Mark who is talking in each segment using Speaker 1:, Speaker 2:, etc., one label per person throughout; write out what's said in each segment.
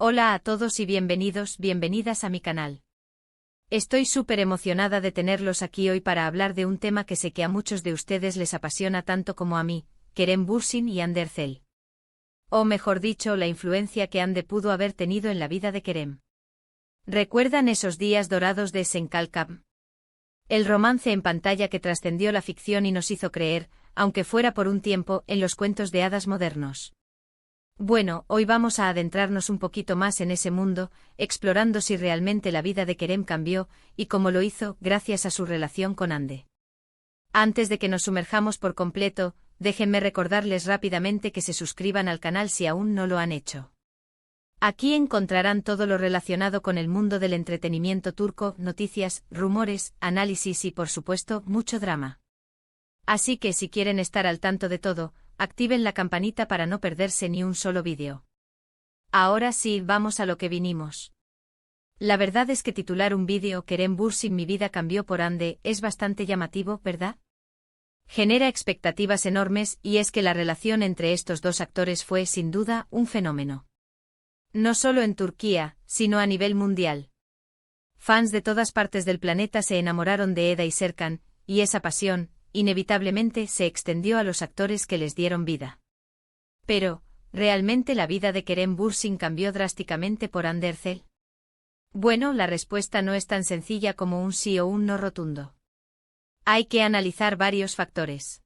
Speaker 1: Hola a todos y bienvenidas a mi canal. Estoy súper emocionada de tenerlos aquí hoy para hablar de un tema que sé que a muchos de ustedes les apasiona tanto como a mí, Kerem Bürsin y Hande Erçel. O mejor dicho, la influencia que Hande pudo haber tenido en la vida de Kerem. ¿Recuerdan esos días dorados de Senkalkam? El romance en pantalla que trascendió la ficción y nos hizo creer, aunque fuera por un tiempo, en los cuentos de hadas modernos. Bueno, hoy vamos a adentrarnos un poquito más en ese mundo, explorando si realmente la vida de Kerem cambió, y cómo lo hizo, gracias a su relación con Hande. Antes de que nos sumerjamos por completo, déjenme recordarles rápidamente que se suscriban al canal si aún no lo han hecho. Aquí encontrarán todo lo relacionado con el mundo del entretenimiento turco, noticias, rumores, análisis y por supuesto, mucho drama. Así que si quieren estar al tanto de todo, activen la campanita para no perderse ni un solo vídeo. Ahora sí, vamos a lo que vinimos. La verdad es que titular un vídeo Kerem Bürsin mi vida cambió por Hande es bastante llamativo, ¿verdad? Genera expectativas enormes y es que la relación entre estos dos actores fue sin duda un fenómeno. No solo en Turquía, sino a nivel mundial. Fans de todas partes del planeta se enamoraron de Eda y Serkan, y esa pasión, inevitablemente se extendió a los actores que les dieron vida. Pero, ¿realmente la vida de Kerem Bürsin cambió drásticamente por Hande Erçel? Bueno, la respuesta no es tan sencilla como un sí o un no rotundo. Hay que analizar varios factores.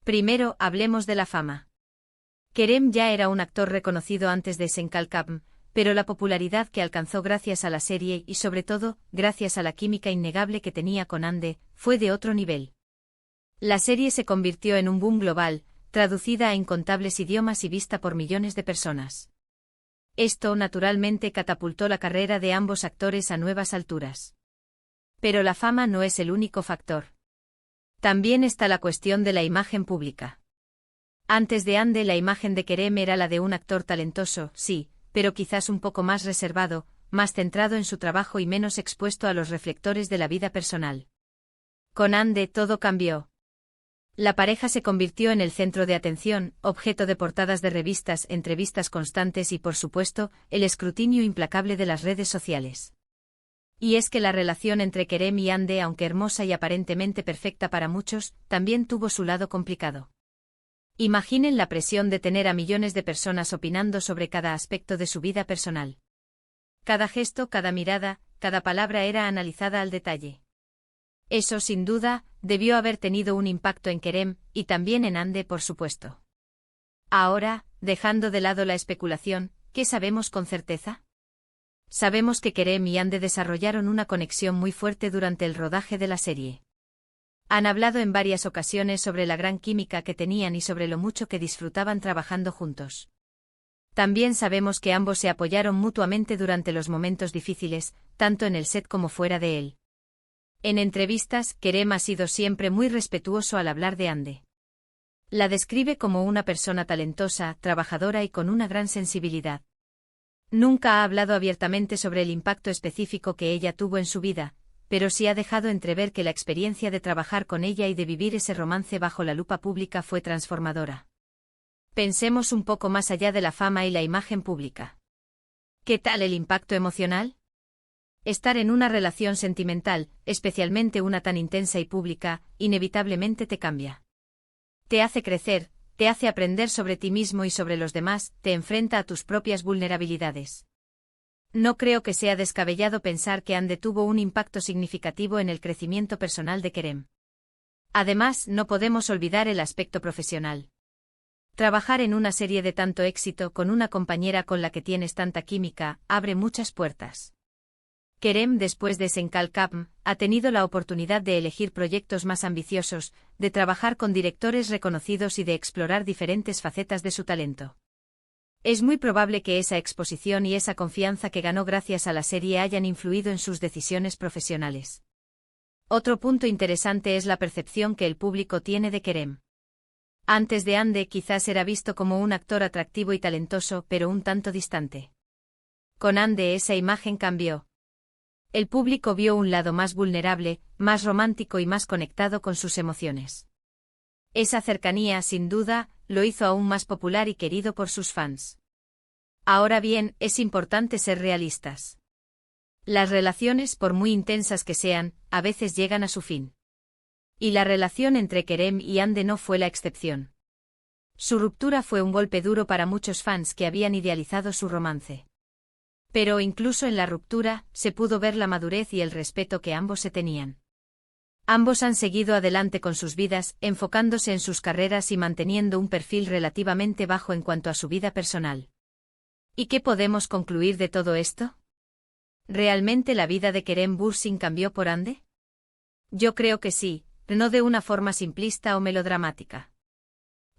Speaker 1: Primero, hablemos de la fama. Kerem ya era un actor reconocido antes de Senkalkam, pero la popularidad que alcanzó gracias a la serie y sobre todo, gracias a la química innegable que tenía con Hande, fue de otro nivel. La serie se convirtió en un boom global, traducida a incontables idiomas y vista por millones de personas. Esto naturalmente catapultó la carrera de ambos actores a nuevas alturas. Pero la fama no es el único factor. También está la cuestión de la imagen pública. Antes de Hande la imagen de Kerem era la de un actor talentoso, sí, pero quizás un poco más reservado, más centrado en su trabajo y menos expuesto a los reflectores de la vida personal. Con Hande todo cambió. La pareja se convirtió en el centro de atención, objeto de portadas de revistas, entrevistas constantes y por supuesto, el escrutinio implacable de las redes sociales. Y es que la relación entre Kerem y Hande, aunque hermosa y aparentemente perfecta para muchos, también tuvo su lado complicado. Imaginen la presión de tener a millones de personas opinando sobre cada aspecto de su vida personal. Cada gesto, cada mirada, cada palabra era analizada al detalle. Eso, sin duda, debió haber tenido un impacto en Kerem, y también en Hande, por supuesto. Ahora, dejando de lado la especulación, ¿qué sabemos con certeza? Sabemos que Kerem y Hande desarrollaron una conexión muy fuerte durante el rodaje de la serie. Han hablado en varias ocasiones sobre la gran química que tenían y sobre lo mucho que disfrutaban trabajando juntos. También sabemos que ambos se apoyaron mutuamente durante los momentos difíciles, tanto en el set como fuera de él. En entrevistas, Kerem ha sido siempre muy respetuoso al hablar de Hande. La describe como una persona talentosa, trabajadora y con una gran sensibilidad. Nunca ha hablado abiertamente sobre el impacto específico que ella tuvo en su vida, pero sí ha dejado entrever que la experiencia de trabajar con ella y de vivir ese romance bajo la lupa pública fue transformadora. Pensemos un poco más allá de la fama y la imagen pública. ¿Qué tal el impacto emocional? Estar en una relación sentimental, especialmente una tan intensa y pública, inevitablemente te cambia. Te hace crecer, te hace aprender sobre ti mismo y sobre los demás, te enfrenta a tus propias vulnerabilidades. No creo que sea descabellado pensar que Hande tuvo un impacto significativo en el crecimiento personal de Kerem. Además, no podemos olvidar el aspecto profesional. Trabajar en una serie de tanto éxito con una compañera con la que tienes tanta química, abre muchas puertas. Kerem, después de Senkalkam, ha tenido la oportunidad de elegir proyectos más ambiciosos, de trabajar con directores reconocidos y de explorar diferentes facetas de su talento. Es muy probable que esa exposición y esa confianza que ganó gracias a la serie hayan influido en sus decisiones profesionales. Otro punto interesante es la percepción que el público tiene de Kerem. Antes de Hande quizás era visto como un actor atractivo y talentoso, pero un tanto distante. Con Hande esa imagen cambió. El público vio un lado más vulnerable, más romántico y más conectado con sus emociones. Esa cercanía, sin duda, lo hizo aún más popular y querido por sus fans. Ahora bien, es importante ser realistas. Las relaciones, por muy intensas que sean, a veces llegan a su fin. Y la relación entre Kerem y Hande no fue la excepción. Su ruptura fue un golpe duro para muchos fans que habían idealizado su romance. Pero incluso en la ruptura, se pudo ver la madurez y el respeto que ambos se tenían. Ambos han seguido adelante con sus vidas, enfocándose en sus carreras y manteniendo un perfil relativamente bajo en cuanto a su vida personal. ¿Y qué podemos concluir de todo esto? ¿Realmente la vida de Kerem Bürsin cambió por Hande? Yo creo que sí, no de una forma simplista o melodramática.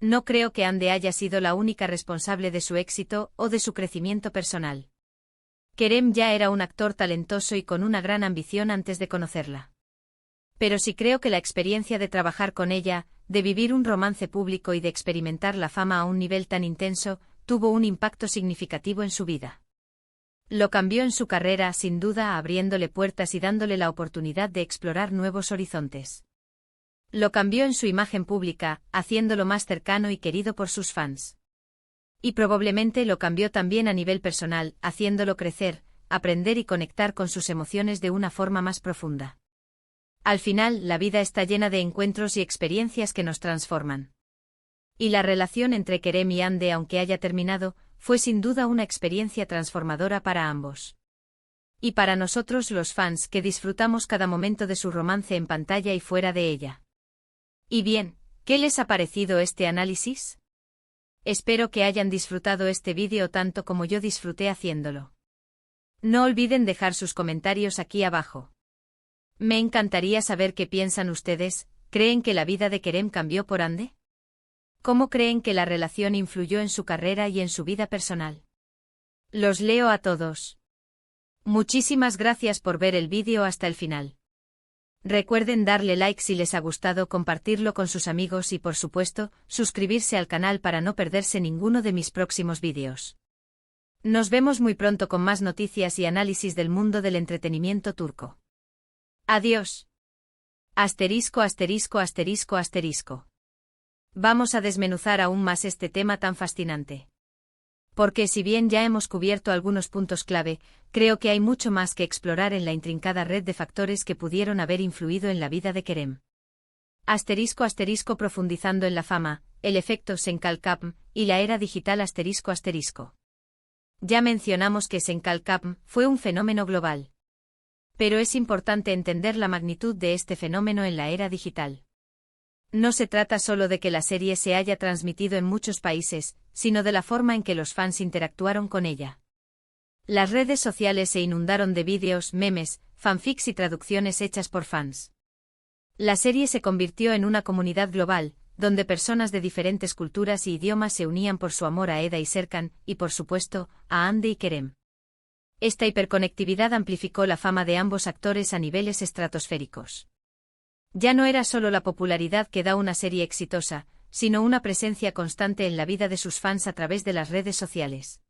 Speaker 1: No creo que Hande haya sido la única responsable de su éxito o de su crecimiento personal. Kerem ya era un actor talentoso y con una gran ambición antes de conocerla. Pero sí creo que la experiencia de trabajar con ella, de vivir un romance público y de experimentar la fama a un nivel tan intenso, tuvo un impacto significativo en su vida. Lo cambió en su carrera, sin duda, abriéndole puertas y dándole la oportunidad de explorar nuevos horizontes. Lo cambió en su imagen pública, haciéndolo más cercano y querido por sus fans. Y probablemente lo cambió también a nivel personal, haciéndolo crecer, aprender y conectar con sus emociones de una forma más profunda. Al final, la vida está llena de encuentros y experiencias que nos transforman. Y la relación entre Kerem y Hande, aunque haya terminado, fue sin duda una experiencia transformadora para ambos. Y para nosotros los fans que disfrutamos cada momento de su romance en pantalla y fuera de ella. Y bien, ¿qué les ha parecido este análisis? Espero que hayan disfrutado este vídeo tanto como yo disfruté haciéndolo. No olviden dejar sus comentarios aquí abajo. Me encantaría saber qué piensan ustedes. ¿Creen que la vida de Kerem cambió por Hande? ¿Cómo creen que la relación influyó en su carrera y en su vida personal? Los leo a todos. Muchísimas gracias por ver el vídeo hasta el final. Recuerden darle like si les ha gustado, compartirlo con sus amigos y por supuesto, suscribirse al canal para no perderse ninguno de mis próximos vídeos. Nos vemos muy pronto con más noticias y análisis del mundo del entretenimiento turco. Adiós. Asterisco, asterisco, asterisco, asterisco. Vamos a desmenuzar aún más este tema tan fascinante. Porque si bien ya hemos cubierto algunos puntos clave, creo que hay mucho más que explorar en la intrincada red de factores que pudieron haber influido en la vida de Kerem. Asterisco, asterisco, profundizando en la fama, el efecto Senkalkapm y la era digital asterisco, asterisco. Ya mencionamos que Senkalkapm fue un fenómeno global. Pero es importante entender la magnitud de este fenómeno en la era digital. No se trata solo de que la serie se haya transmitido en muchos países, sino de la forma en que los fans interactuaron con ella. Las redes sociales se inundaron de vídeos, memes, fanfics y traducciones hechas por fans. La serie se convirtió en una comunidad global, donde personas de diferentes culturas y idiomas se unían por su amor a Eda y Serkan, y por supuesto, a Hande y Kerem. Esta hiperconectividad amplificó la fama de ambos actores a niveles estratosféricos. Ya no era solo la popularidad que da una serie exitosa, sino una presencia constante en la vida de sus fans a través de las redes sociales.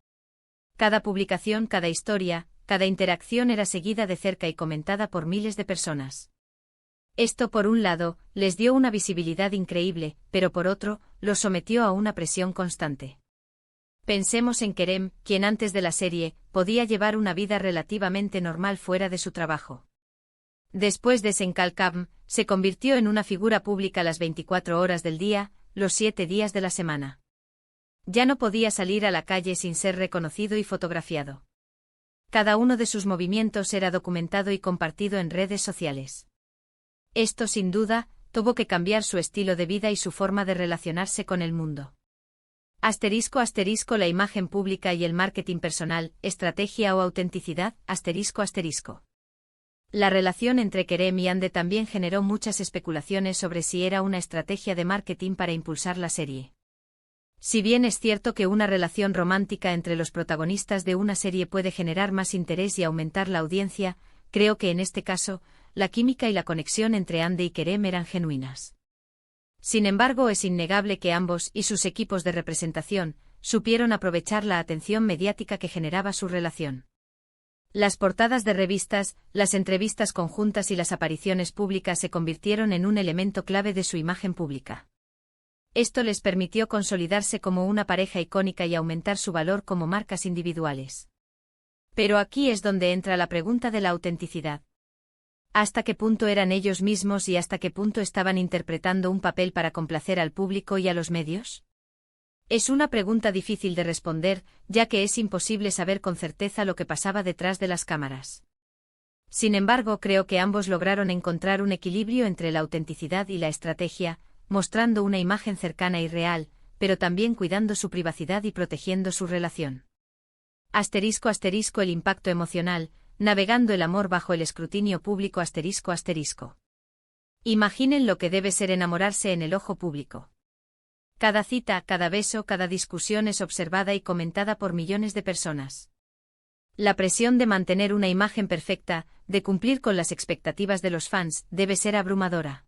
Speaker 1: Cada publicación, cada historia, cada interacción era seguida de cerca y comentada por miles de personas. Esto, por un lado, les dio una visibilidad increíble, pero por otro, los sometió a una presión constante. Pensemos en Kerem, quien antes de la serie, podía llevar una vida relativamente normal fuera de su trabajo. Después de Senkalkapm, se convirtió en una figura pública las 24 horas del día, los 7 días de la semana. Ya no podía salir a la calle sin ser reconocido y fotografiado. Cada uno de sus movimientos era documentado y compartido en redes sociales. Esto, sin duda, tuvo que cambiar su estilo de vida y su forma de relacionarse con el mundo. Asterisco, asterisco, la imagen pública y el marketing personal, estrategia o autenticidad, asterisco, asterisco. La relación entre Kerem y Hande también generó muchas especulaciones sobre si era una estrategia de marketing para impulsar la serie. Si bien es cierto que una relación romántica entre los protagonistas de una serie puede generar más interés y aumentar la audiencia, creo que en este caso, la química y la conexión entre Hande y Kerem eran genuinas. Sin embargo, es innegable que ambos y sus equipos de representación supieron aprovechar la atención mediática que generaba su relación. Las portadas de revistas, las entrevistas conjuntas y las apariciones públicas se convirtieron en un elemento clave de su imagen pública. Esto les permitió consolidarse como una pareja icónica y aumentar su valor como marcas individuales. Pero aquí es donde entra la pregunta de la autenticidad. ¿Hasta qué punto eran ellos mismos y hasta qué punto estaban interpretando un papel para complacer al público y a los medios? Es una pregunta difícil de responder, ya que es imposible saber con certeza lo que pasaba detrás de las cámaras. Sin embargo, creo que ambos lograron encontrar un equilibrio entre la autenticidad y la estrategia, mostrando una imagen cercana y real, pero también cuidando su privacidad y protegiendo su relación. *** El impacto emocional, navegando el amor bajo el escrutinio público ***. Imaginen lo que debe ser enamorarse en el ojo público. Cada cita, cada beso, cada discusión es observada y comentada por millones de personas. La presión de mantener una imagen perfecta, de cumplir con las expectativas de los fans, debe ser abrumadora.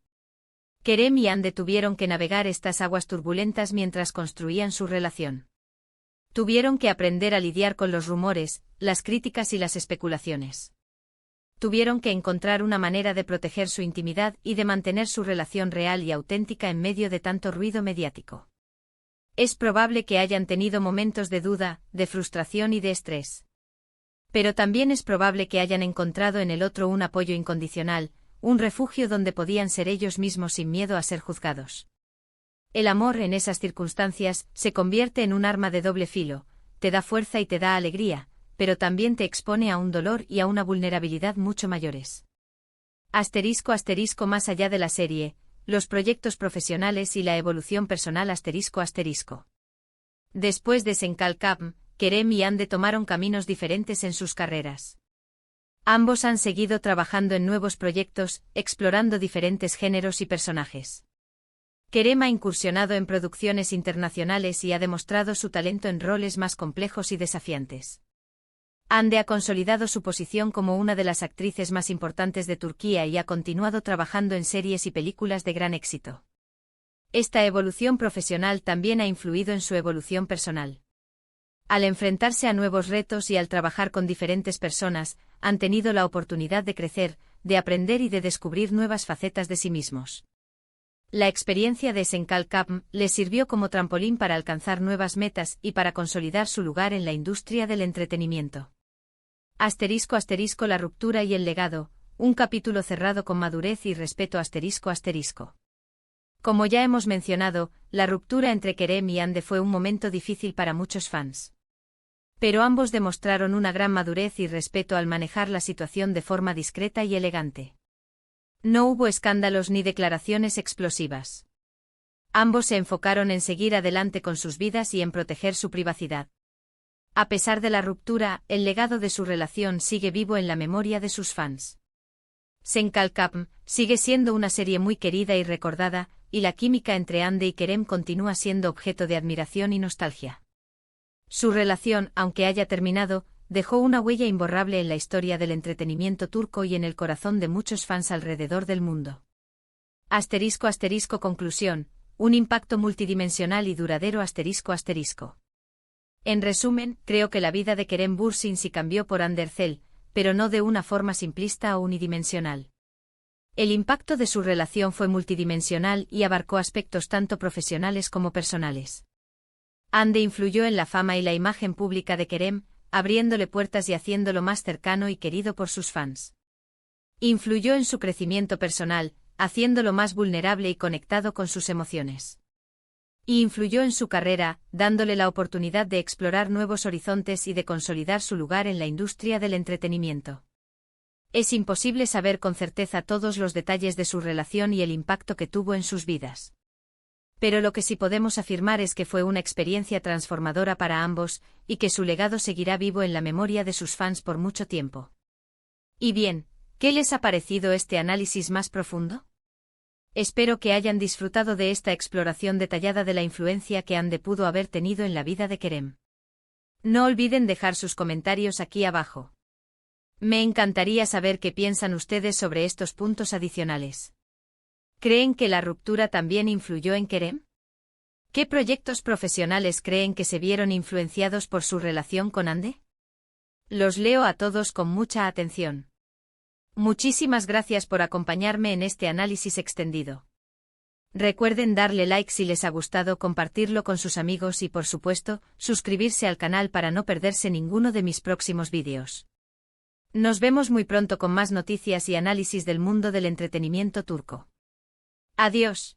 Speaker 1: Kerem y Hande tuvieron que navegar estas aguas turbulentas mientras construían su relación. Tuvieron que aprender a lidiar con los rumores, las críticas y las especulaciones. Tuvieron que encontrar una manera de proteger su intimidad y de mantener su relación real y auténtica en medio de tanto ruido mediático. Es probable que hayan tenido momentos de duda, de frustración y de estrés. Pero también es probable que hayan encontrado en el otro un apoyo incondicional, un refugio donde podían ser ellos mismos sin miedo a ser juzgados. El amor en esas circunstancias se convierte en un arma de doble filo, te da fuerza y te da alegría, pero también te expone a un dolor y a una vulnerabilidad mucho mayores. *** Más allá de la serie, los proyectos profesionales y la evolución personal ***. Después de Senkalkam, Kerem y Hande tomaron caminos diferentes en sus carreras. Ambos han seguido trabajando en nuevos proyectos, explorando diferentes géneros y personajes. Kerem ha incursionado en producciones internacionales y ha demostrado su talento en roles más complejos y desafiantes. Hande ha consolidado su posición como una de las actrices más importantes de Turquía y ha continuado trabajando en series y películas de gran éxito. Esta evolución profesional también ha influido en su evolución personal. Al enfrentarse a nuevos retos y al trabajar con diferentes personas, han tenido la oportunidad de crecer, de aprender y de descubrir nuevas facetas de sí mismos. La experiencia de Senkalkam les sirvió como trampolín para alcanzar nuevas metas y para consolidar su lugar en la industria del entretenimiento. *** La ruptura y el legado, un capítulo cerrado con madurez y respeto ***. Como ya hemos mencionado, la ruptura entre Kerem y Hande fue un momento difícil para muchos fans. Pero ambos demostraron una gran madurez y respeto al manejar la situación de forma discreta y elegante. No hubo escándalos ni declaraciones explosivas. Ambos se enfocaron en seguir adelante con sus vidas y en proteger su privacidad. A pesar de la ruptura, el legado de su relación sigue vivo en la memoria de sus fans. Senkalkam sigue siendo una serie muy querida y recordada, y la química entre Hande y Kerem continúa siendo objeto de admiración y nostalgia. Su relación, aunque haya terminado, dejó una huella imborrable en la historia del entretenimiento turco y en el corazón de muchos fans alrededor del mundo. *** Conclusión, un impacto multidimensional y duradero ***. En resumen, creo que la vida de Kerem Bürsin cambió por Hande Erçel, pero no de una forma simplista o unidimensional. El impacto de su relación fue multidimensional y abarcó aspectos tanto profesionales como personales. Hande influyó en la fama y la imagen pública de Kerem, abriéndole puertas y haciéndolo más cercano y querido por sus fans. Influyó en su crecimiento personal, haciéndolo más vulnerable y conectado con sus emociones. Y influyó en su carrera, dándole la oportunidad de explorar nuevos horizontes y de consolidar su lugar en la industria del entretenimiento. Es imposible saber con certeza todos los detalles de su relación y el impacto que tuvo en sus vidas. Pero lo que sí podemos afirmar es que fue una experiencia transformadora para ambos, y que su legado seguirá vivo en la memoria de sus fans por mucho tiempo. Y bien, ¿qué les ha parecido este análisis más profundo? Espero que hayan disfrutado de esta exploración detallada de la influencia que Hande pudo haber tenido en la vida de Kerem. No olviden dejar sus comentarios aquí abajo. Me encantaría saber qué piensan ustedes sobre estos puntos adicionales. ¿Creen que la ruptura también influyó en Kerem? ¿Qué proyectos profesionales creen que se vieron influenciados por su relación con Hande? Los leo a todos con mucha atención. Muchísimas gracias por acompañarme en este análisis extendido. Recuerden darle like si les ha gustado, compartirlo con sus amigos y por supuesto, suscribirse al canal para no perderse ninguno de mis próximos vídeos. Nos vemos muy pronto con más noticias y análisis del mundo del entretenimiento turco. Adiós.